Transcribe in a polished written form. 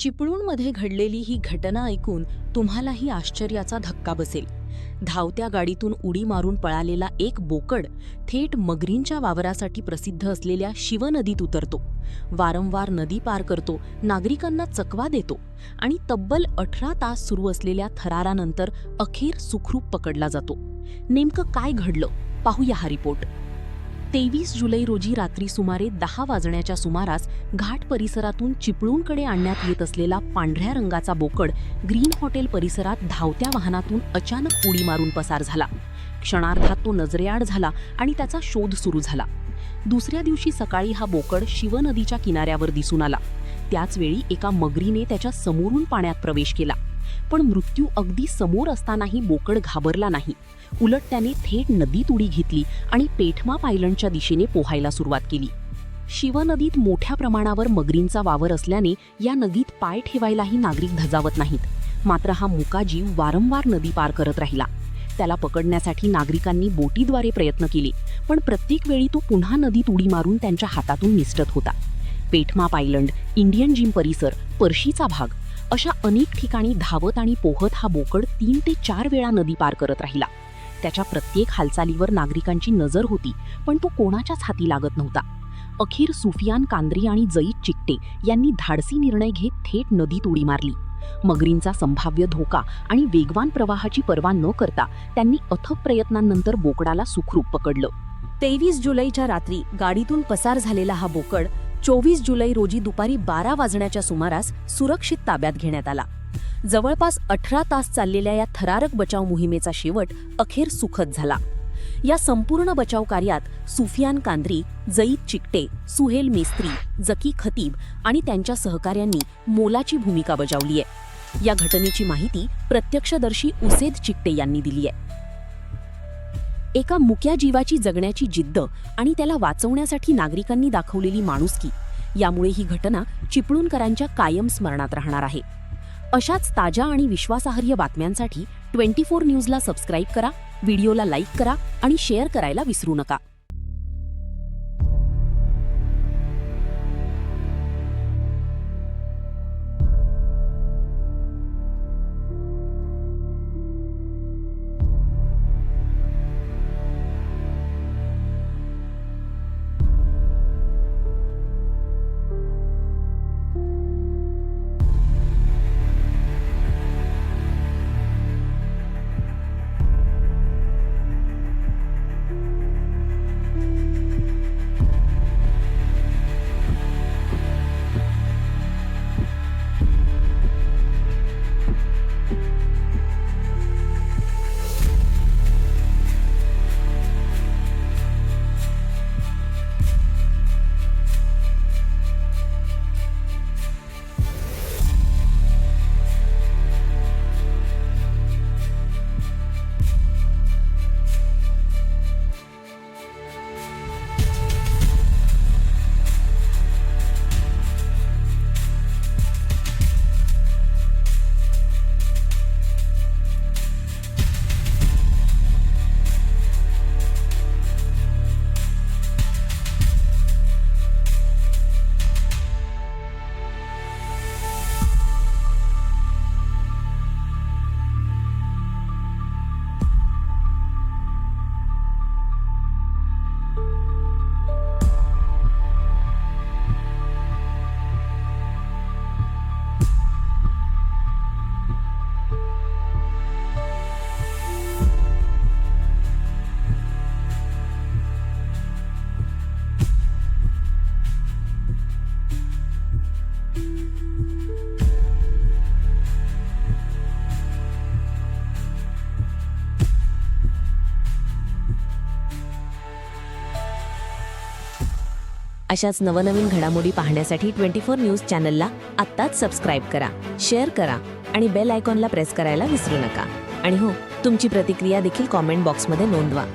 चिपळूणमध्ये घडलेली ही घटना ऐकून तुम्हालाही आश्चर्याचा धक्का बसेल. धावत्या गाडीतून उडी मारून पळालेला एक बोकड थेट मगरींच्या वावरासाठी प्रसिद्ध असलेल्या शिवनदीत उतरतो. वारंवार नदी पार करतो, नागरिकांना चकवा देतो आणि तब्बल 18 तास सुरू असलेल्या थरारानंतर अखेर सुखरूप पकडला जातो. नेमकं काय घडलं पाहूया हा रिपोर्ट. 23 जुलै रोजी रात्री सुमारे 10 वाजण्याच्या सुमारास घाट परिसरातून चिपळूणकडे आणण्यात येत असलेला पांढऱ्या रंगाचा बोकड ग्रीन हॉटेल परिसरात धावत्या वाहनातून अचानक उडी मारून पसार झाला. क्षणार्धात तो नजरेआड झाला आणि त्याचा शोध सुरू झाला. दुसऱ्या दिवशी सकाळी हा बोकड शिवनदीच्या किनाऱ्यावर दिसून आला. त्याचवेळी एका मगरीने त्याच्या समोरून पाण्यात प्रवेश केला. पण मृत्यू अगदी समोर असतानाही बोकड घाबरला नाही. उलट त्याने थेट नदीत उडी घेतली आणि पेठमा पायलंडच्या दिशेने पोहायला सुरुवात केली. शिवनदीत मोठ्या प्रमाणावर मगरींचा वावर असल्याने या नदीत पाय ठेवायलाही नागरिक धजावत नाहीत. मात्र हा मुका जीव वारंवार नदी पार करत राहिला. त्याला पकडण्यासाठी नागरिकांनी बोटीद्वारे प्रयत्न केले, पण प्रत्येक वेळी तो पुन्हा नदीत उडी मारून त्यांच्या हातातून निसटत होता. पेठमा पायलंड, इंडियन जिम परिसर, पर्शीचा भाग अशा अनेक ठिकाणी धावत आणि पोहत हा बोकड 3 ते 4 वेळा नदी पार करत राहिला. त्याच्या प्रत्येक हालचालीवर नागरिकांची नजर होती, पण तो कोणाच्याच हाती लागत नव्हता. अखेर सुफियान कांद्री आणि जईद चिकटे यांनी धाडसी निर्णय घेत थेट नदीत उडी मारली. मगरींचा संभाव्य धोका आणि वेगवान प्रवाहाची पर्वा न करता त्यांनी अथक प्रयत्नांनंतर बोकडाला सुखरूप पकडलं. 23 जुलैच्या रात्री गाडीतून पसार झालेला हा बोकड 24 जुलै रोजी दुपारी 12 वाजण्याच्या सुमारास सुरक्षित ताब्यात घेण्यात आला. जवळपास 18 तास चाललेल्या या थरारक बचाव मोहिमेचा शेवट अखेर सुखद झाला. या संपूर्ण बचाव कार्यात सुफियान कांद्री, जईद चिकटे, सुहेल मेस्त्री, जकी खतीब आणि त्यांच्या सहकाऱ्यांनी मोलाची भूमिका बजावली आहे. या घटनेची माहिती प्रत्यक्षदर्शी उसेद चिकटे यांनी दिली आहे. एका मुक्या जीवाची जगण्याची जिद्द आणि त्याला वाचवण्यासाठी नागरिकांनी दाखवलेली माणुसकी यामुळे ही घटना चिपळूणकरांच्या कायम स्मरणात राहणार आहे. अशाच ताज्या आणि विश्वासार्ह बातम्यांसाठी 24 न्यूजला सबस्क्राईब करा, व्हिडिओला लाईक करा आणि शेअर करायला विसरू नका. अशाच नवनवीन घडामोडी पाहण्यासाठी 24 न्यूज चॅनलला आत्ताच सबस्क्राईब करा, शेअर करा आणि बेल आयकॉनला प्रेस करायला विसरू नका. आणि हो, तुमची प्रतिक्रिया देखील कॉमेंट बॉक्समध्ये नोंदवा.